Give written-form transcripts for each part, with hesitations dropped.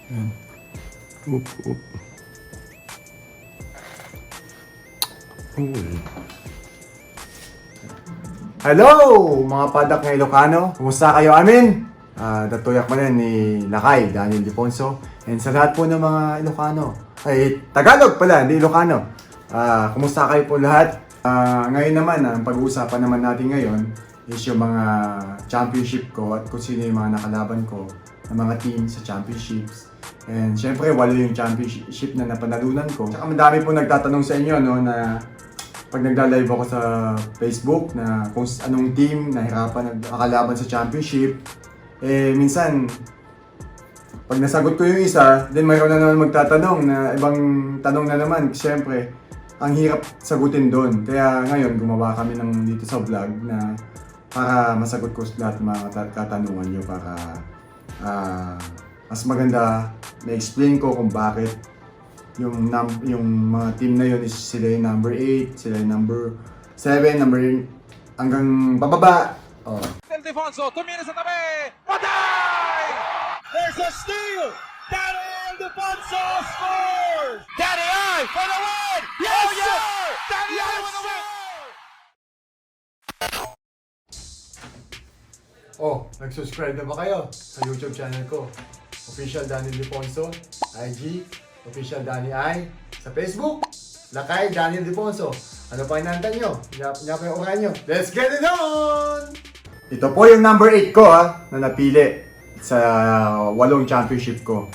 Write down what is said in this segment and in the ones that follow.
Yan. Oop, oop. Uy. Hello mga padak ng Ilocano! Kumusta kayo amin? Natuyak mo rin ni Lakay, Daniel Diponso. And sa lahat po ng mga Ilocano, ay Tagalog pala, hindi Ilocano. Kumusta kayo po lahat? Ngayon naman, ang pag-uusapan naman natin ngayon is yung mga championship ko at kung sino yung mga nakalaban ko ng mga team sa championships. And syempre, walo yung championship na napanalunan ko. Tsaka madami po nagtatanong sa inyo no, na pag nagla-live ako sa Facebook na kung anong team nahirapan nakalaban sa championship, minsan pag nasagot ko yung isa, then mayroon na naman magtatanong na ibang tanong na naman. Siyempre, ang hirap sagutin doon. Kaya ngayon, gumawa kami ng dito sa vlog na para masagot ko lahat ng mga katanungan nyo para mas maganda na-explain ko kung bakit yung mga team na yun is sila yung number 8, sila yung number 7, hanggang bababa. Oh. Ildefonso, tumira sa tabi! Patay! There's a steal! Daniel Ildefonso scores! Danny I for the win! Yes, oh, yeah! Sir! Danny I for the win! Oh, nag-subscribe na ba kayo sa YouTube channel ko? Official Daniel Diponso, IG, Official Danny I, sa Facebook, Lakay Daniel Diponso. Ano pa hinahantay nyo? Hinap yung oran nyo. Let's get it on! Ito po yung number 8 ko na napili sa 8 championship ko.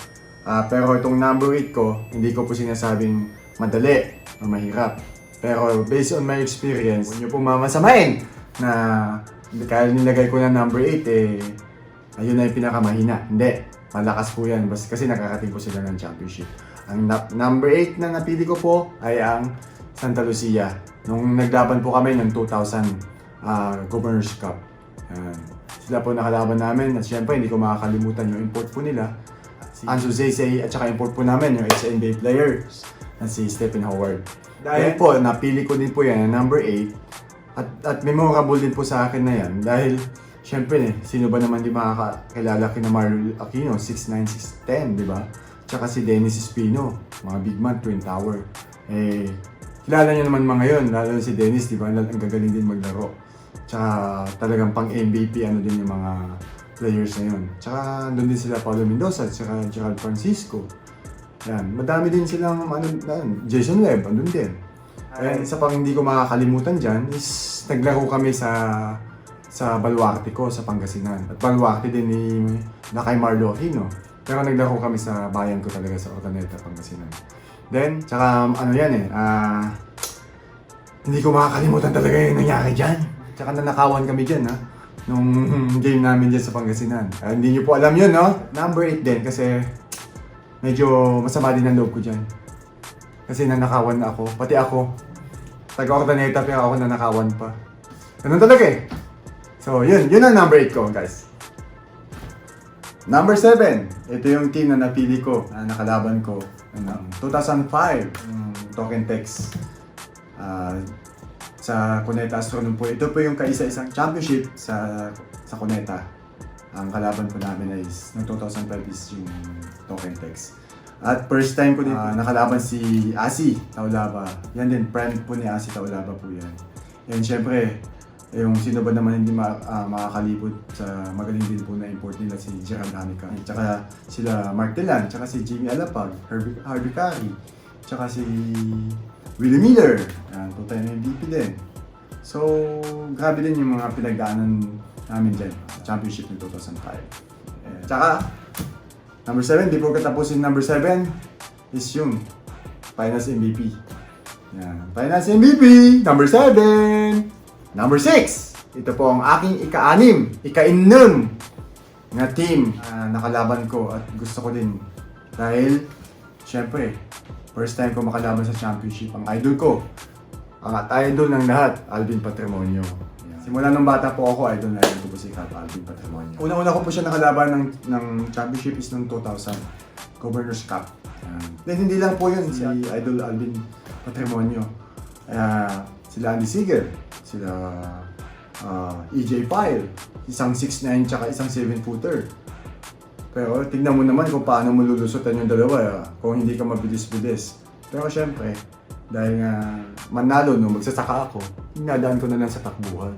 Pero itong number 8 ko, hindi ko po sinasabing madali o mahirap. Pero based on my experience, huwag nyo po mamasamain na kaya nilagay ko na number 8 ayun na yung pinakamahina. Hindi, malakas po yan kasi nakakating po sila ng championship. Ang number 8 na napili ko po ay ang Santa Lucia. Nung naglaban po kami ng 2000 Governor's Cup. Sila po nakalaban namin at syempre hindi ko makakalimutan yung import po nila. Si Ansu Zese at saka import po namin yung ex-NBA player na si Stephen Howard. Dahil po napili ko din po yan na number 8 at memorable din po sa akin na yan dahil syempre sino ba naman di makakilala kina Mario Aquino 6'9", 6'10", di ba? Tsaka si Dennis Espino, mga big man, Twin Tower. Kilala niyo naman mga yun, lalo si Dennis, di ba? Ang gagaling din maglaro. Tsaka talagang pang MVP din yung mga players na yun. Tsaka doon din sila Paulo Mendoza, tsaka Gerald Francisco. Yan, madami din silang Jason Webb, andun din. And isa pang hindi ko makakalimutan dyan is naglaro kami sa Baluarte ko, sa Pangasinan. At Baluarte din ni Lakay Marlo Aquino. Pero naglaro kami sa bayan ko talaga sa Ordaneta, Pangasinan. Then, tsaka hindi ko makakalimutan talaga yung nangyari dyan. Tsaka nanakawan kami dyan nung game namin dyan sa Pangasinan. Hindi nyo po alam yun, no? Number 8 din kasi medyo masama din ang loob ko dyan. Kasi nanakawan na ako, pati ako. Taga-Ordaneta pero ako nanakawan pa. Ganun talaga eh. So yun ang number 8 ko guys. Number 7, ito yung team na napili ko, na nakalaban ko ng 2005, Token Tex sa Cuneta Astronom po. Ito po yung kaisa-isang championship sa Cuneta. Ang kalaban ko namin is ng 2005 is yung Token Tex. At first time ko din nakalaban si Asi Taulaba. Yan din, friend po ni Asi Taulaba po yan. And syempre, yung sino ba naman hindi makakalipod sa magaling din po na import nila si Gerald Hanika. Tsaka sila Mark Telan, tsaka si Jimmy Alapag, Harvey Carey, tsaka si Willie Miller. Yan, tutay na MVP din. So, grabe din yung mga pinagdaanan namin dyan. Championship ng 2005. Tsaka, number 7, before katapusin number 7, is yung Finals MVP. Yan, Finals MVP, number 7. Number 6, ito po ang aking ika-6 na team nakalaban ko at gusto ko din. Dahil, syempre, first time ko makalaban sa championship. Ang idol ko, ang idol ng lahat, Alvin Patrimonio. Simula nung bata po ako, idol na ko po si Alvin Patrimonio. Una-una ko po siya nakalaban ng championship is noong 2000, Governor's Cup. Then hindi lang po yun, si idol Alvin Patrimonio. Sila Andy Seager, sila EJ Pyle, isang 6'9" tsaka isang 7-footer. Pero tignan mo naman kung paano mo lulusutan yung dalawa kung hindi ka mabilis-bilis. Pero syempre, dahil nga manalo no, magsasaka ako, inadaan ko na lang sa takbuhan.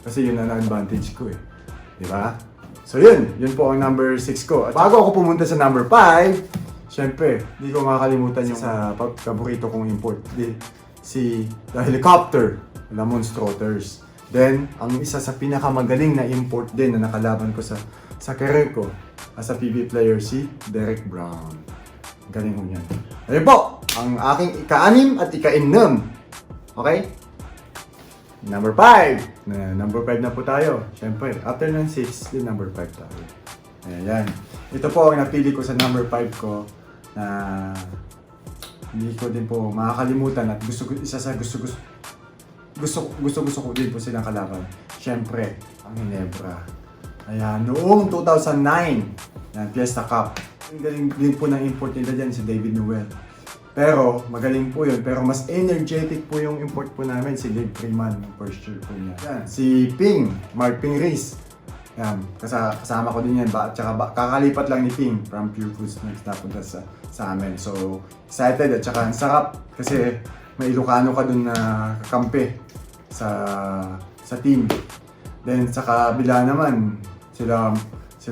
Kasi yun ang advantage ko eh. Di ba? So yun po ang number 6 ko. At bago ako pumunta sa number 5, syempre, hindi ko makakalimutan yung sa paborito kong import. Si The Helicopter, Lamont Strotters. Then, ang isa sa pinakamagaling na import din na nakalaban ko sa career ko as a PB player, si Derek Brown. Galing ko niyan. Ayun po, ang aking ika-6 at ika-6. Okay? Number 5. Number 5 na po tayo. Siyempre, after ng 6, din number 5 tayo. Ayan. Ito po ang napili ko sa number 5 ko na hindi ko din po makakalimutan at gusto ko din po silang kalaban. Siyempre, ang Ginebra. Ayan, noong 2009, yan, Fiesta Cup. Ang galing din po ng import nila dyan si David Newell. Pero, magaling po yun. Pero mas energetic po yung import po namin, si Dave Freeman, first year po niya. Yan, si Ping, Mark Ping Reese. Yan, kasama ko din yan. Tsaka kakalipat lang ni Ping from Pure Foods next napunta sa amin. So, excited at tsaka ang sarap kasi may Ilocano ka dun na kakampi sa team. Then sa kabila naman, sila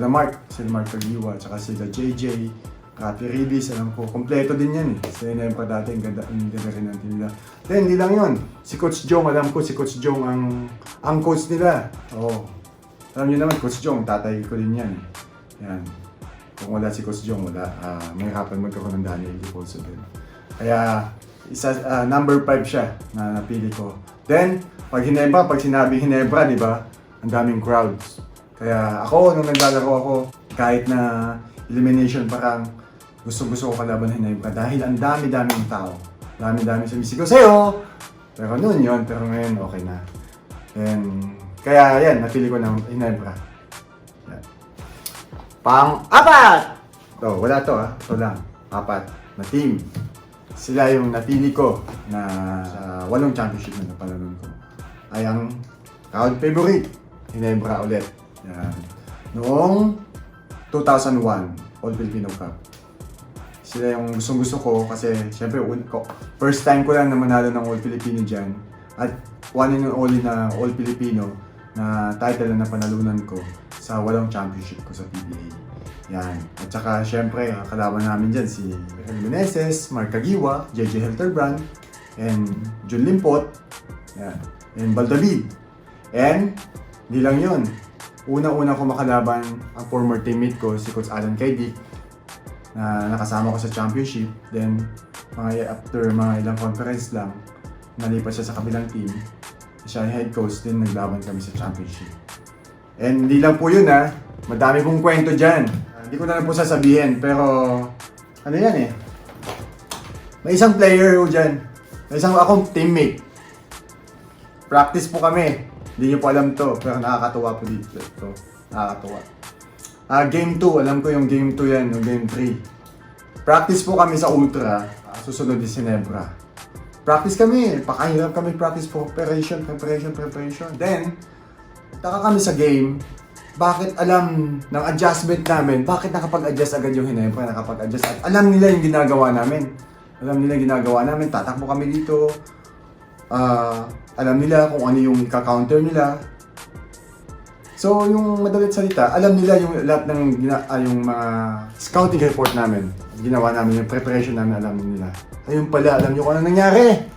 Mark Kagiwa, tsaka sila JJ, Rafi Ribis, alam ko, kompleto din yan eh. Sila na yung pa dati, ang ganda rin ang team nila. Then, hindi lang yun. Si Coach Jong, alam ko si Coach Jong ang coach nila. Oo. Alam niyo naman, Coach Jong, tatay ko din yan. Yan. Kung wala si Coach Jong, wala. May harapan magkaroon ng Daniel Difolso din. Kaya, number 5 siya na napili ko. Then, pag sinabi Ginebra, di ba? Ang daming crowds. Kaya ako, nung naglalaro ako, kahit na elimination parang gusto ko kalaban ng Ginebra dahil ang dami-daming tao. Dami-daming sumisigaw sa'yo. Pero noon yun, pero ngayon okay na. And, kaya yan, napili ko ng Ginebra. Yan. Pang-apat! Wala to Ito lang. 4 na team. Sila yung napili ko na sa 8 championship na napalanon ko. Ay ang crowd favorite, Ginebra ulit. Yan. Noong 2001, All Filipino Cup. Sila yung gusto ko kasi syempre first time ko lang na manalo ng All Filipino dyan. At one and only na All Filipino na title na napanalunan ko sa 8 championship ko sa PBA. Yan. At saka syempre, kalaban namin dyan si Henry Meneses, Mark Kagiwa, JJ Helterbrand, and Jun Limpot, yan, and Baldavid. And, di lang yun. Una-una ko makalaban ang former teammate ko, si Coach Alan Kaidik, na nakasama ko sa championship. Then, after mga ilang conference lang, nalipat siya sa kabilang team. Siya yung head coach, din naglaban kami sa championship. And hindi lang po yun madami pong kwento dyan. Hindi ko na lang po sasabihin, pero ano yan eh. May isang player ho dyan. May isang akong teammate. Practice po kami. Hindi nyo po alam to, pero nakakatuwa po dito. Ito, nakakatuwa. Game 2, alam ko yung game 2 yan, yung game 3. Practice po kami sa Ultra, susunod di Ginebra. Practice kami, pakahirap kami practice po, preparation. Then, taka kami sa game, bakit alam ng adjustment namin, bakit nakapag-adjust agad yung Ginebra, nakapag-adjust at alam nila yung ginagawa namin. Tatakbo kami dito, alam nila kung ano yung ika-counter nila. So, yung madalit salita, alam nila yung lahat ng yung mga scouting report namin. Ginawa namin, yung preparation namin, alam nila. Ayun pala, alam nyo kung ano nangyari.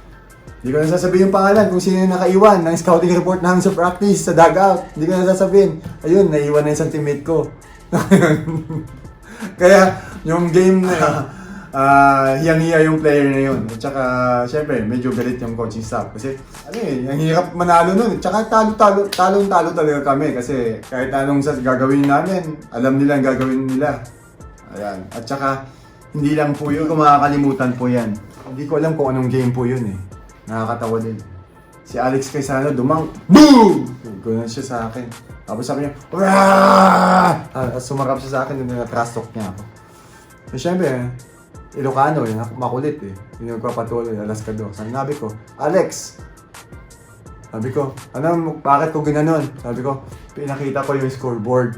Hindi ko na sasabihin yung pangalan kung sino yung nakaiwan ng scouting report namin sa practice, sa dugout. Hindi ko na sasabihin. Ayun, naiwan na yung isang teammate ko. Kaya, yung game na yun, hiyang-hiya yung player na yun. At saka, syempre, medyo galit yung coaching staff. Kasi, ang hirap manalo nun. At saka, talong-talo talaga kami. Kasi, kahit anong gagawin namin, alam nila ang gagawin nila. Ayan. At saka, hindi lang po yun. Hindi ko makakalimutan po yan. Hindi ko alam kung anong game po yun eh. Nakakatawa din. Si Alex Quezano, boom! Gano'n siya sa akin. Tapos sabi niya, sumarap siya sa akin, na-trash talk niya ako. So, syempre, Ilocano, makulit eh. Yung nagpapatuloy, alaskado. Sabi ko, Alex! Sabi ko, bakit ko ginanon? Sabi ko, pinakita ko yung scoreboard.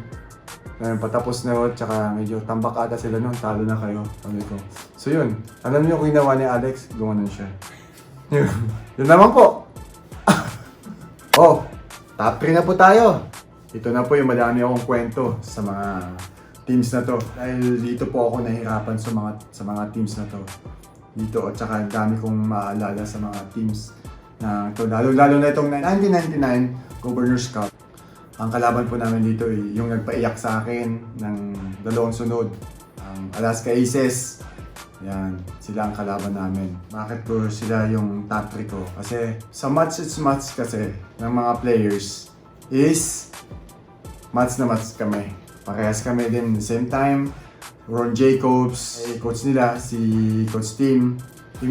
patapos na yun, tsaka medyo tambak ata sila nun, talo na kayo. Sabi ko. So yun, alam niyo kung ginawa ni Alex, gumanon siya. Yun naman po. Oh, top 3 na po tayo. Ito na po yung madami akong kwento sa mga teams na to. Dahil dito po ako nahihirapan sa mga teams na to. Dito at saka dami kong maalala sa mga teams na to. Lalo na itong 1999 Governor's Cup. Ang kalaban po namin dito yung nagpaiyak sa akin ng 2 sunod. Ang Alaska Aces. Yan, sila ang kalaban namin. Bakit po sila yung top 3 ko? Kasi sa match kasi ng mga players is match na match kami. Parehas kami din same time. Ron Jacobs, coach nila, si Coach Tim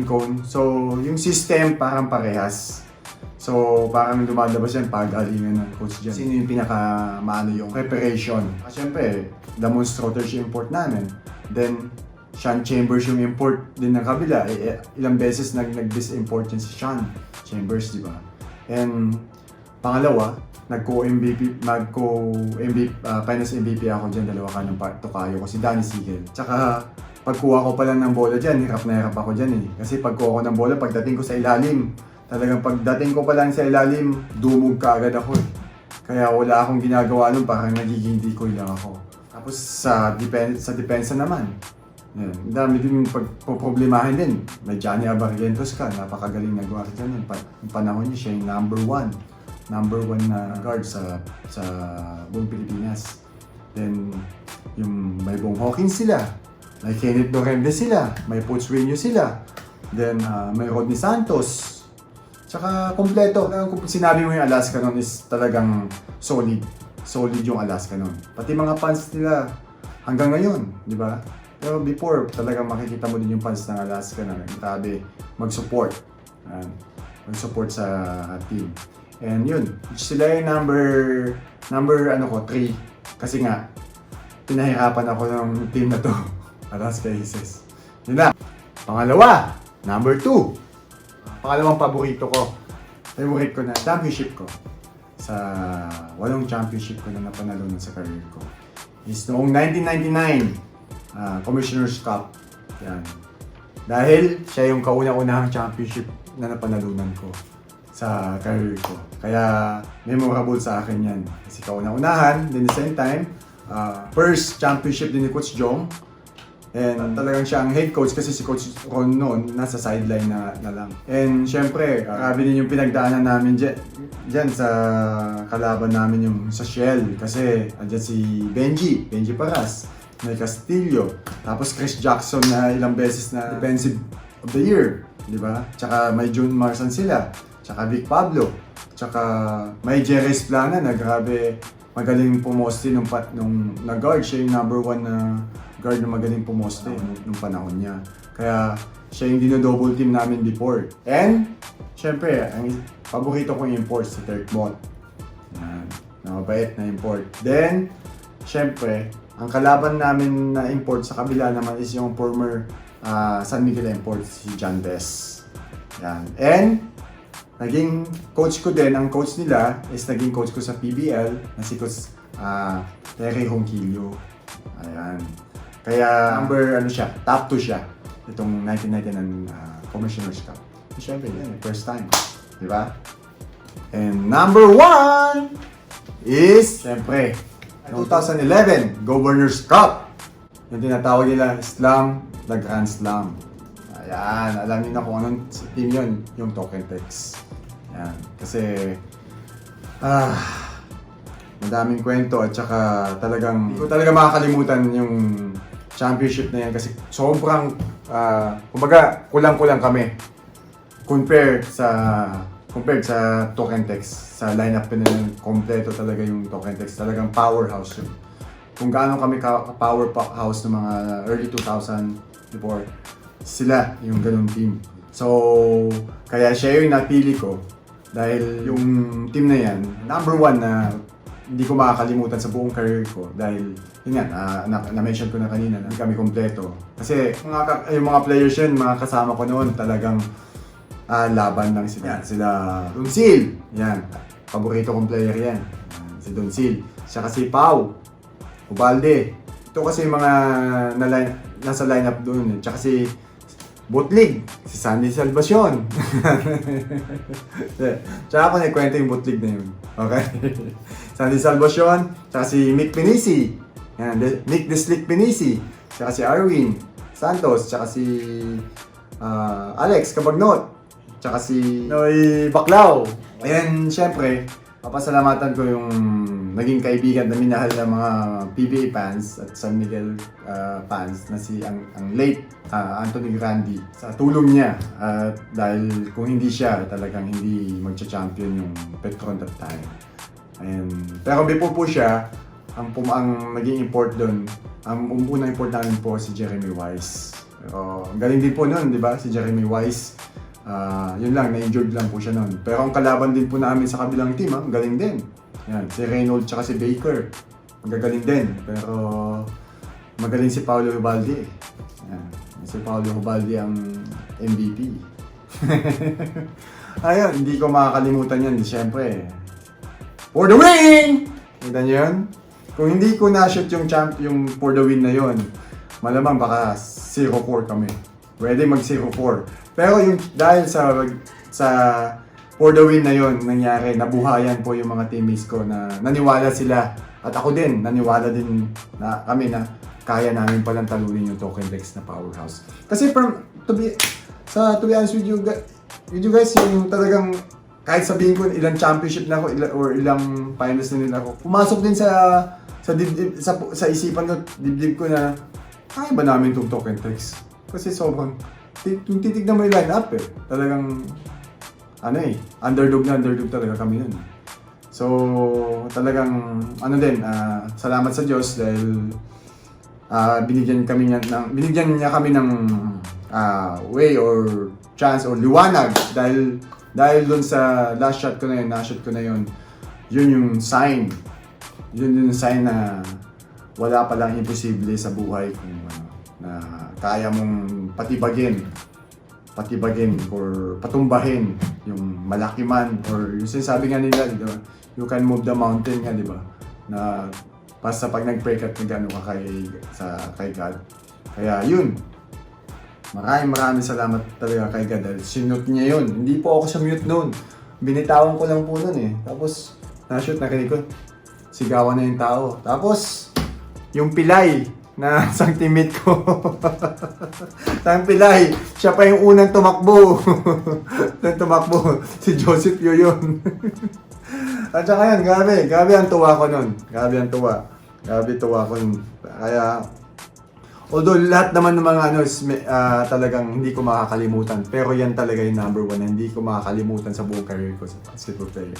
Cone. So, yung system parang parehas. So, parang lumalabas yan pag-alingan ng coach dyan. Sino yung pinaka-maano yung preparation? Siyempre, demonstrator yung import namin. Then, Sean Chambers yung import din ng kabila. Ilang beses nag-dis-import yan si Sean Chambers, di ba? And pangalawa, Finals MVP ako dyan, 2 kanong tukayo ko, si Danny Sigel. Tsaka pagkuha ko pa lang ng bola dyan, hirap na hirap ako dyan eh. Kasi pagkuha ko ng bola, pagdating ko sa ilalim, talagang pagdating ko pa lang sa ilalim, dumog ka agad ako eh. Kaya wala akong ginagawa nun, parang nagiging decoy lang ako. Tapos sa depensa naman, yan, dami din pagpoproblemahin din. May Johnny Abarrientos ka, napakagaling na guardian yun. Yung panahon niya, siya yung number one na guard sa buong Pilipinas. Then, yung may Bong Hawkins sila, may Kenneth Dorende sila, may Poch Winyo sila, then may Rodney Santos. Tsaka kompleto. Kung sinabi mo yung Alaska nun is talagang solid yung Alaska nun. Pati mga fans nila hanggang ngayon, di ba? Pero before, talagang makikita mo din yung fans ng Alaska na grabe mag-support. Mag-support sa team. And yun, sila yung number 3. Kasi nga, pinahirapan ako ng team na to. Alaska Aces. Yun na. Pangalawa, number 2. Pangalawang paborito ko. Favorite ko na championship ko. Sa 8 championship ko na napanalunan sa career ko. Is noong 1999. Commissioner's Cup. Yan. Dahil siya yung kauna-unahang championship na napanalunan ko sa career ko. Kaya memorable sa akin yan. Kasi kauna-unahan, then the same time, first championship din ni Coach Jong. And talagang siya ang head coach kasi si Coach Ron noon nasa sideline na lang. And syempre, grabe din yung pinagdaanan namin dyan sa kalaban namin yung sa Shell. Kasi andyan si Benji Paras. May Castillo, tapos Chris Jackson na ilang beses na Defensive of the Year, di ba? Tsaka may June Marsan sila, tsaka Vic Pablo, tsaka may Jerry Esplana na grabe magaling pumoste nung na-guard. Siya yung number 1 na guard na magaling pumoste nung panahon niya. Kaya siya yung dino-double team namin before. And, syempre, ang paborito kong import si Dirk Mott. Yan, mabait na import. Then, syempre, ang kalaban namin na import sa kabila naman is yung former San Miguel import, si John Bess. Yan. And, naging coach ko din, ang coach nila is naging coach ko sa PBL, na si Coach Terry Ronquillo. Ayan. Kaya, top 2 siya. Itong 1999 Commissioner's Cup. Siyempre, yan, first time. Di ba? And number 1 is, siyempre, 2011 Governor's Cup. Yung tinatawag nila Slam, the Grand Slam. Ayan, alam niyo na kung anong team yun, yung Token Tex. Ayan, kasi madaming kwento at saka talagang hindi ko talaga makakalimutan yung championship na yan kasi sobrang kumbaga kulang-kulang kami compared sa Token Tex. Sa lineup pa nila, kompleto talaga yung Token Tex. Talagang powerhouse yun. Kung gaano kami powerhouse ng mga early 2000 before, sila yung ganung team. So, kaya siya yung napili ko dahil yung team na yan, number 1 na hindi ko makakalimutan sa buong career ko dahil yun nga, na-mention ko na kanina na hindi kami kompleto. Kasi yung mga players yun, mga kasama ko noon talagang laban lang sila. Sila Doncil, yan. Paborito kong player yan. Si Doncil. Siya kasi Pau. Ubalde. Ito kasi yung mga nasa lineup doon. Tsaka si Butlig, si Sandy Salvacion. Tsaka ako naikwento yung Butlig na yun. Okay? Sandy Salvacion, tsaka si Mick Pinisi. Yan, Nick the Slick Pinisi. Tsaka si Arwin Santos, tsaka si Alex Cabagnot, tsaka si Noy Baclao. Ayan, syempre, papasalamatan ko yung naging kaibigan na minahal ng mga PBA fans at San Miguel fans na si ang late Anthony Grandi sa tulong niya. Dahil kung hindi siya, talagang hindi magcha-champion yung Petron that time. Ayan. Pero before po siya, ang naging import doon, ang unang import namin po si Jeremy Wise. Pero galing din po noon, di ba? Si Jeremy Wise. Yun lang, na-injured lang po siya noon. Pero ang kalaban din po namin sa kabilang team, ang galing din. Yan, si Reynolds tsaka si Baker. Magagaling din. Pero magaling si Paolo Ubaldi. Yan. Si Paolo Ubaldi ang MVP. Ayun, hindi ko makakalimutan yan. Siyempre, for the win! Kita niyo yun? Kung hindi ko na-shoot yung for the win na yun, malamang baka 0-4 kami. Pwede mag 0-4. Pero yung dahil sa for the win na yon nangyari, nabuhayan po yung mga teammates ko na naniwala sila. At ako din, naniwala din na kami na kaya namin palang talunin yung Token Lex na powerhouse. Kasi to be honest with you guys, yung talagang kahit sabihin ko ilang championship na ako or ilang finals na nila ako, pumasok din sa isipan ko, dibdib ko na kaya ba namin itong Token Lex? Kasi sobrang kung titignan mo yung line-up talagang underdog talaga kami nun. So, talagang salamat sa Diyos dahil binigyan niya kami ng way or chance or liwanag dahil dun sa last shot ko na yun, yun yung sign. Yun yung sign na wala palang imposible sa buhay kung na kaya mong patibagin or patumbahin yung malaki man or yung sinasabi nga nila, diba? You can move the mountain nga, di ba? Na basta pag nag-pray ka gano'n ka kay God. Kaya yun, maraming salamat talaga kay God dahil sinute niya yun. Hindi po ako sa mute noon. Binitawan ko lang po noon eh. Tapos na-shoot, nakinig ko, sigawan na yung tao. Tapos yung pilay na isang teammate ko. Isang pilay. Siya pa yung unang tumakbo. Si Joseph yun. At saka yan, grabe ang tuwa ko nun. Grabe tuwa ko nun. Kaya, although lahat naman ng mga talagang hindi ko makakalimutan. Pero yan talaga yung number one na hindi ko makakalimutan sa buong career ko sa basketball player.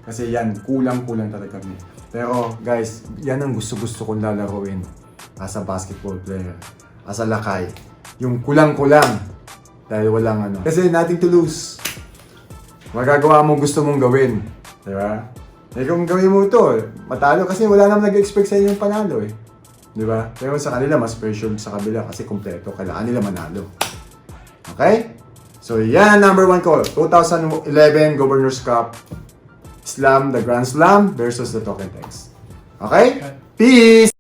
Kasi yan, kulang talaga kami. Pero guys, yan ang gusto kong lalaroin. As a basketball player, as a lakay, yung kulang-kulang dahil walang kasi nothing to lose. Magagawa mo gusto mong gawin, di ba? Eh kung gawin mo ito, matalo kasi wala naman nag-expect sa inyo yung panalo eh. Di ba? Pero sa kanila mas pressure sa kabila kasi kompleto, kailangan nila manalo. Okay? So yan ang number 1 ko, 2011 Governors Cup Slam, the Grand Slam versus the Token Lex. Okay? Peace!